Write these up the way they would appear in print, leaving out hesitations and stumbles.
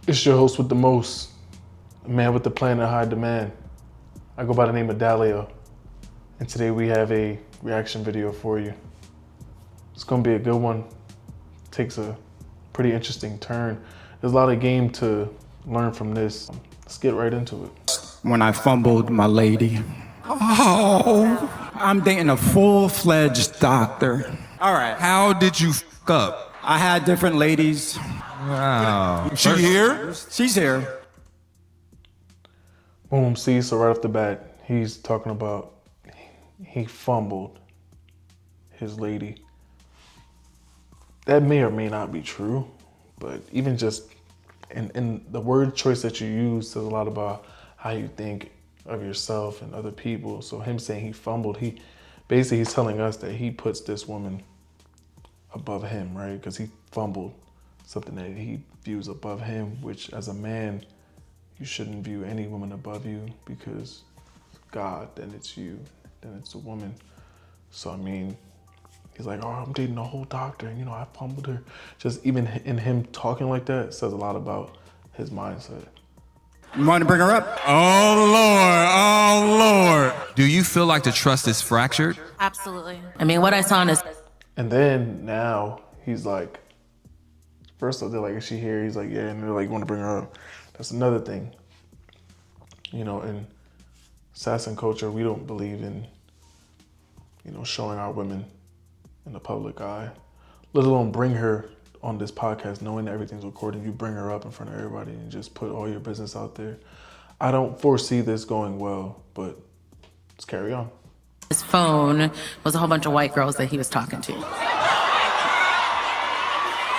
It's your host with the most, a man with the plan in high demand. I go by the name of DALIO, and today we have a reaction video for you. It's gonna be a good one. Takes a pretty interesting turn. There's a lot of game to learn from this. Let's get right into it. When I fumbled my lady. Oh, I'm dating a full-fledged doctor. All right. How did you fuck up? I had different ladies. Wow. She here? She's here. Boom, see, so right off the bat, he's talking about he fumbled his lady. That may or may not be true, but even just in the word choice that you use says a lot about how you think of yourself and other people. So him saying he fumbled, he's telling us that he puts this woman above him, right? Because he fumbled something that he views above him, which as a man, you shouldn't view any woman above you, because God, then it's you, then it's the woman. So I mean, he's like, oh, I'm dating a whole doctor, and I fumbled her. Just even in him talking like that says a lot about his mindset. You want to bring her up? Oh Lord. Do you feel like the trust is fractured? Absolutely. I mean, what I saw in his... And then now he's like, first off, they're like, is she here? He's like, yeah, and they're like, you want to bring her up? That's another thing. In assassin culture, we don't believe in, showing our women in the public eye, let alone bring her on this podcast knowing that everything's recorded. You bring her up in front of everybody and just put all your business out there. I don't foresee this going well, but let's carry on. His phone was a whole bunch of white girls that he was talking to.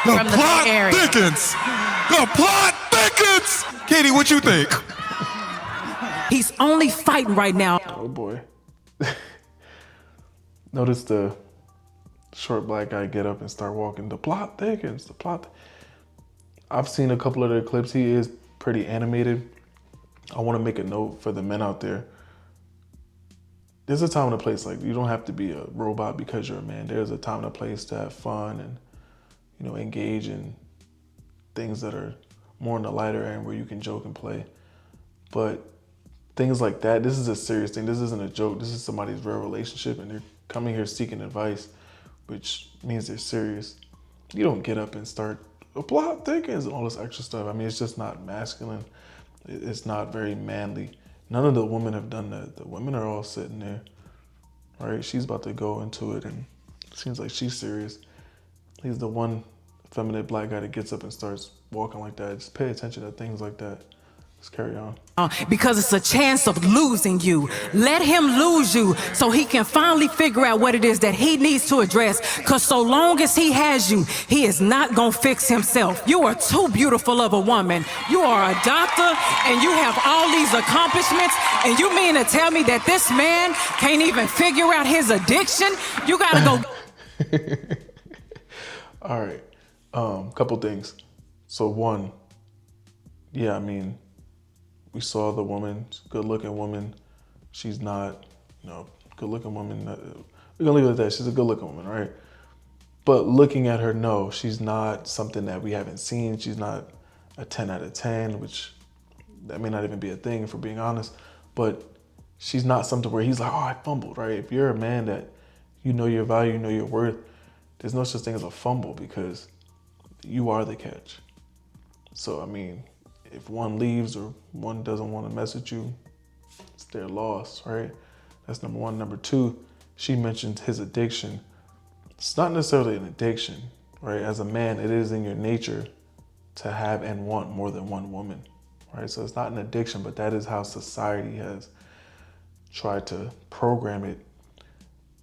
The plot thickens! The plot thickens! Katie, what you think? He's only fighting right now. Oh boy. Notice the short black guy get up and start walking. The plot thickens, the plot. I've seen a couple of their clips. He is pretty animated. I want to make a note for the men out there. There's a time and a place. Like, you don't have to be a robot because you're a man. There's a time and a place to have fun and, engage in things that are more on the lighter end where you can joke and play. But things like that, this is a serious thing. This isn't a joke. This is somebody's real relationship, and they're coming here seeking advice, which means they're serious. You don't get up and start a plot thickens and all this extra stuff. I mean, it's just not masculine. It's not very manly. None of the women have done that. The women are all sitting there, right? She's about to go into it, and it seems like she's serious. He's the one effeminate black guy that gets up and starts walking like that. Just pay attention to things like that. Let's carry on. Because it's a chance of losing you. Let him lose you so he can finally figure out what it is that he needs to address. Because so long as he has you, he is not going to fix himself. You are too beautiful of a woman. You are a doctor, and you have all these accomplishments, and you mean to tell me that this man can't even figure out his addiction? You got to go. All right. Couple things. So one, yeah, I mean, we saw the woman, good-looking woman. She's not, good-looking woman. We're gonna leave it at that. She's a good-looking woman, right? But looking at her, no, she's not something that we haven't seen. She's not a 10 out of 10, which that may not even be a thing, if we're being honest. But she's not something where he's like, oh, I fumbled, right? If you're a man that you know your value, you know your worth, there's no such thing as a fumble, because you are the catch. So, I mean, if one leaves or one doesn't want to mess with you, it's their loss, right? That's number one. Number two, she mentioned his addiction. It's not necessarily an addiction, right? As a man, it is in your nature to have and want more than one woman, right? So it's not an addiction, but that is how society has tried to program it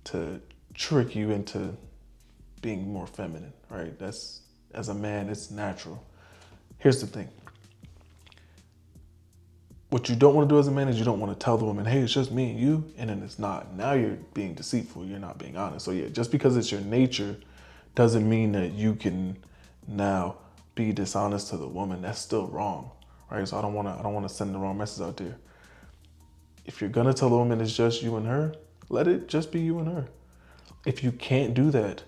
to trick you into being more feminine, right? That's, as a man, it's natural. Here's the thing. What you don't want to do as a man is you don't want to tell the woman, hey, it's just me and you, and then it's not. Now you're being deceitful, you're not being honest. So yeah, just because it's your nature doesn't mean that you can now be dishonest to the woman. That's still wrong, right? So I don't want to send the wrong message out there. If you're gonna tell the woman it's just you and her, let it just be you and her. If you can't do that,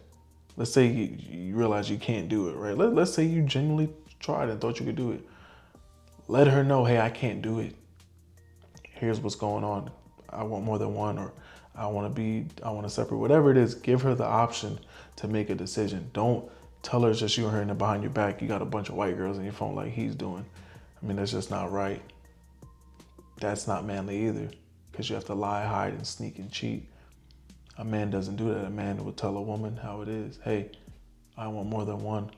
let's say you realize you can't do it, right? Let's say you genuinely tried and thought you could do it. Let her know, hey, I can't do it. Here's what's going on. I want more than one, or I want to separate, whatever it is. Give her the option to make a decision. Don't tell her it's just you and her, and then behind your back, you got a bunch of white girls in your phone like he's doing. I mean, that's just not right. That's not manly either, because you have to lie, hide, and sneak and cheat. A man doesn't do that. A man will tell a woman how it is. Hey, I want more than one.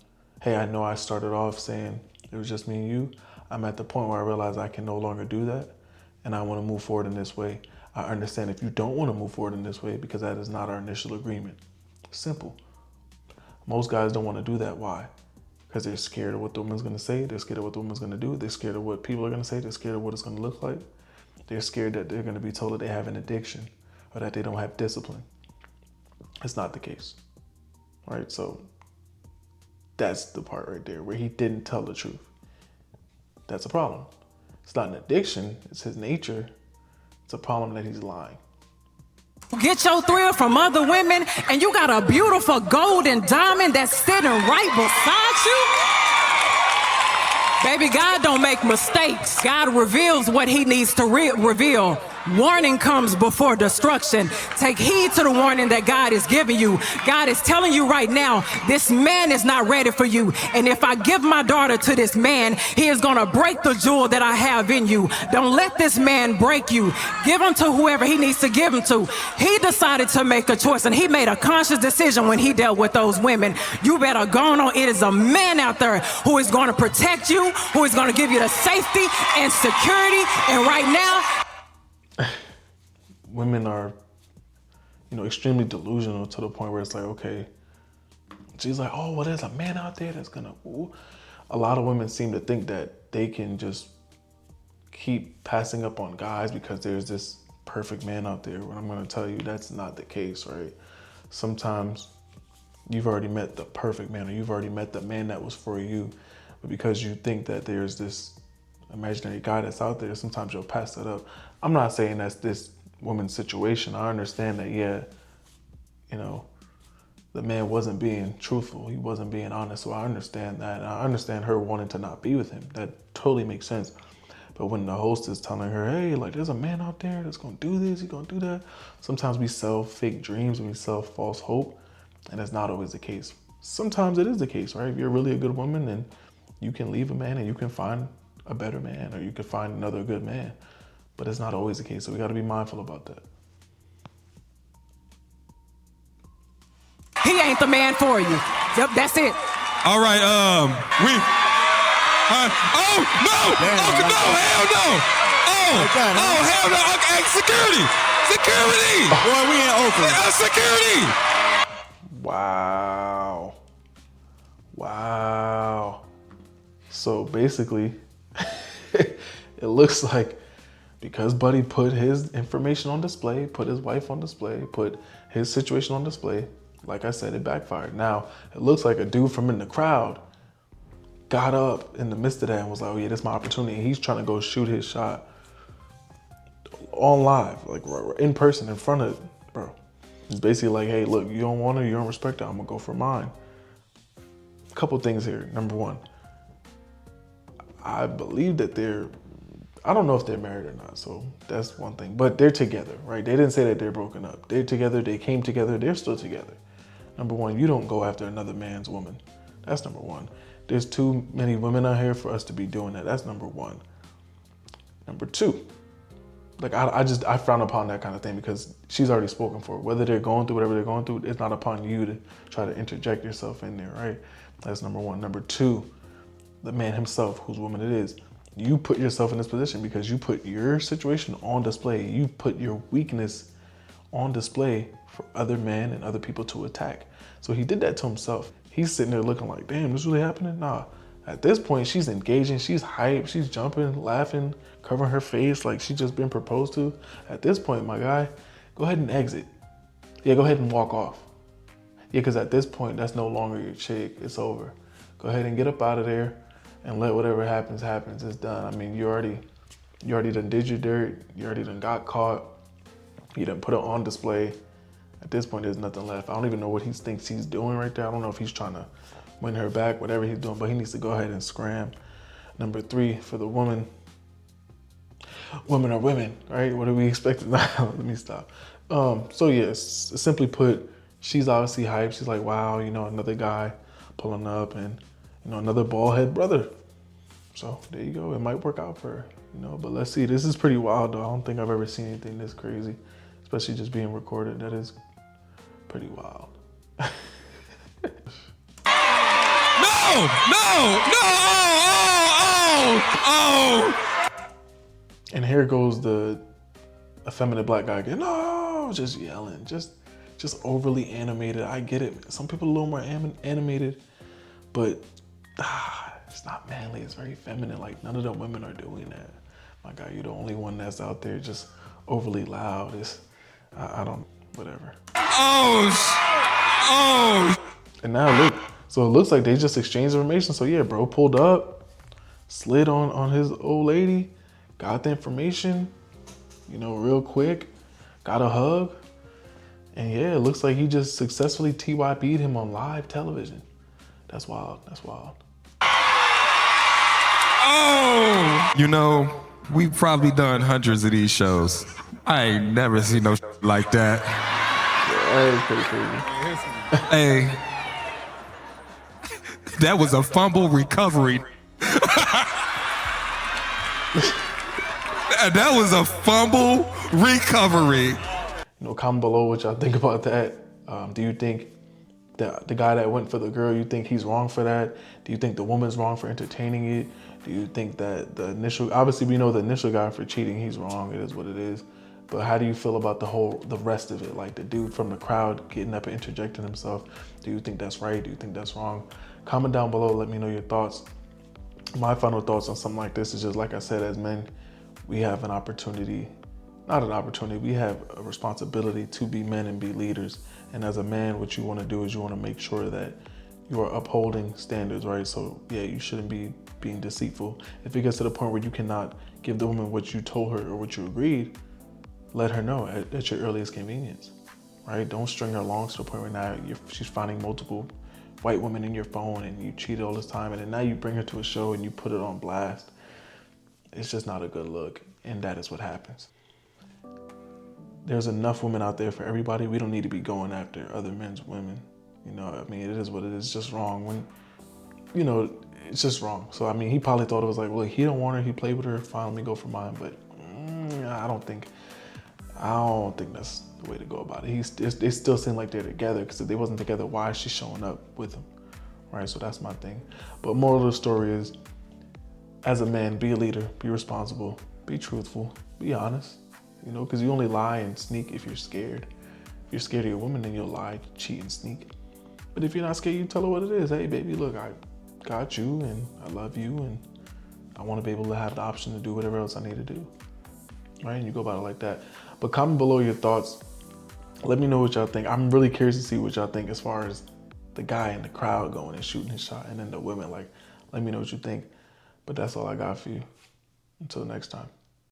Hey, I know I started off saying it was just me and you. I'm at the point where I realize I can no longer do that, and I want to move forward in this way. I understand if you don't want to move forward in this way, because that is not our initial agreement. Simple. Most guys don't want to do that. Why? Because they're scared of what the woman's going to say. They're scared of what the woman's going to do. They're scared of what people are going to say. They're scared of what it's going to look like. They're scared that they're going to be told that they have an addiction or that they don't have discipline. It's not the case. All right, so that's the part right there where he didn't tell the truth. That's a problem. It's not an addiction. It's his nature. It's a problem that he's lying. Get your thrill from other women, and you got a beautiful golden diamond that's sitting right beside you? Baby, God don't make mistakes. God reveals what he needs to reveal. Warning comes before destruction. Take heed to the warning that God is giving you. God is telling you right now, this man is not ready for you. And if I give my daughter to this man, he is going to break the jewel that I have in you. Don't let this man break you. Give him to whoever he needs to give him to. He decided to make a choice, and he made a conscious decision when he dealt with those women. You better go on. It is a man out there who is going to protect you, who is going to give you the safety and security. And right now, women are, extremely delusional to the point where it's like, okay, she's like, oh, well, there's a man out there that's gonna, ooh. A lot of women seem to think that they can just keep passing up on guys because there's this perfect man out there. When I'm gonna tell you that's not the case, right? Sometimes you've already met the perfect man, or you've already met the man that was for you, but because you think that there's this imaginary guy that's out there, sometimes you'll pass that up. I'm not saying that's this woman's situation. I understand that, yeah, the man wasn't being truthful. He wasn't being honest. So I understand that. And I understand her wanting to not be with him. That totally makes sense. But when the host is telling her, hey, like, there's a man out there that's going to do this, he's going to do that. Sometimes we sell fake dreams and we sell false hope. And it's not always the case. Sometimes it is the case, right? If you're really a good woman, then you can leave a man and you can find a better man, or you can find another good man. But it's not always the case, so we got to be mindful about that. he ain't the man for you. Yep, that's it. All right, oh, no! No, hell no! Oh, hell no! Okay, security! Boy, we in Oakland. Security! Wow. So basically, it looks like because Buddy put his information on display, put his wife on display, put his situation on display, like I said, it backfired. Now, it looks like a dude from in the crowd got up in the midst of that and was like, oh yeah, this is my opportunity. And he's trying to go shoot his shot on live, like in person, in front of, bro. It's basically like, hey, look, you don't want her, you don't respect her, I'm gonna go for mine. A couple things here. Number one, I believe that I don't know if they're married or not, so that's one thing. But they're together, right? They didn't say that they're broken up. They're together, they came together, they're still together. Number one, you don't go after another man's woman. That's number one. There's too many women out here for us to be doing that. That's number one. Number two, like I frown upon that kind of thing because she's already spoken for it. Whether they're going through whatever they're going through, it's not upon you to try to interject yourself in there, right? That's number one. Number two, the man himself, whose woman it is, you put yourself in this position because you put your situation on display. You put your weakness on display for other men and other people to attack. So he did that to himself. He's sitting there looking like, damn, this really happening? Nah. At this point, she's engaging, she's hyped, she's jumping, laughing, covering her face like she's just been proposed to. At this point, my guy, go ahead and exit. Yeah, go ahead and walk off. Yeah, because at this point, that's no longer your chick. It's over. Go ahead and get up out of there and let whatever happens, happens. It's done. I mean, you already done did your dirt. You already done got caught. You done put it on display. At this point, there's nothing left. I don't even know what he thinks he's doing right there. I don't know if he's trying to win her back, whatever he's doing, but he needs to go ahead and scram. Number 3 for the woman. Women are women, right? What are we expecting? Let me stop. So yes, simply put, she's obviously hyped. She's like, wow, you know, another guy pulling up and, you know, another bald head brother. So there you go. It might work out for her, you know, but let's see. This is pretty wild though. I don't think I've ever seen anything this crazy, especially just being recorded. That is pretty wild. And here goes the effeminate black guy again. No, just yelling, just overly animated. I get it. Some people are a little more animated, but it's not manly. It's very feminine. Like none of the women are doing that. My God, you're the only one that's out there just overly loud. I don't, whatever. And now look, so it looks like they just exchanged information. So yeah, bro pulled up, slid on his old lady, got the information, you know, real quick, got a hug. And yeah, it looks like he just successfully TYP'd him on live television. That's wild, that's wild. You know, we've probably done hundreds of these shows. I ain't never seen no like that. Yeah, that is pretty crazy. Hey, that was a fumble recovery. That was a fumble recovery. You know, comment below what y'all think about that. Do you think that the guy that went for the girl, you think he's wrong for that? Do you think the woman's wrong for entertaining it? Do you think that the initial, obviously we know the initial guy for cheating, he's wrong, it is what it is. But how do you feel about the rest of it? Like the dude from the crowd getting up and interjecting himself. Do you think that's right? Do you think that's wrong? Comment down below, let me know your thoughts. My final thoughts on something like this is just, like I said, as men, we have an opportunity, not an opportunity, we have a responsibility to be men and be leaders. And as a man, what you want to do is you want to make sure that you are upholding standards, right? So yeah, you shouldn't be being deceitful. If it gets to the point where you cannot give the woman what you told her or what you agreed, let her know at your earliest convenience, right? Don't string her along to the point where now she's finding multiple white women in your phone and you cheated all this time, and then now you bring her to a show and you put it on blast. It's just not a good look, and that is what happens. There's enough women out there for everybody. We don't need to be going after other men's women. You know, I mean, it is what it is. It's just wrong when, you know, it's just wrong. So, I mean, he probably thought it was like, well, he don't want her, he played with her, fine, let me go for mine. But I don't think that's the way to go about it. They still seem like they're together, because if they wasn't together, why is she showing up with him, right? So that's my thing. But moral of the story is, as a man, be a leader, be responsible, be truthful, be honest, you know, because you only lie and sneak if you're scared. If you're scared of your woman, then you'll lie, cheat, and sneak. But if you're not scared, you tell her what it is. Hey, baby, look, I got you, and I love you, and I want to be able to have the option to do whatever else I need to do, right? And you go about it like that. But comment below your thoughts. Let me know what y'all think. I'm really curious to see what y'all think as far as the guy in the crowd going and shooting his shot, and then the women. Like, let me know what you think. But that's all I got for you. Until next time.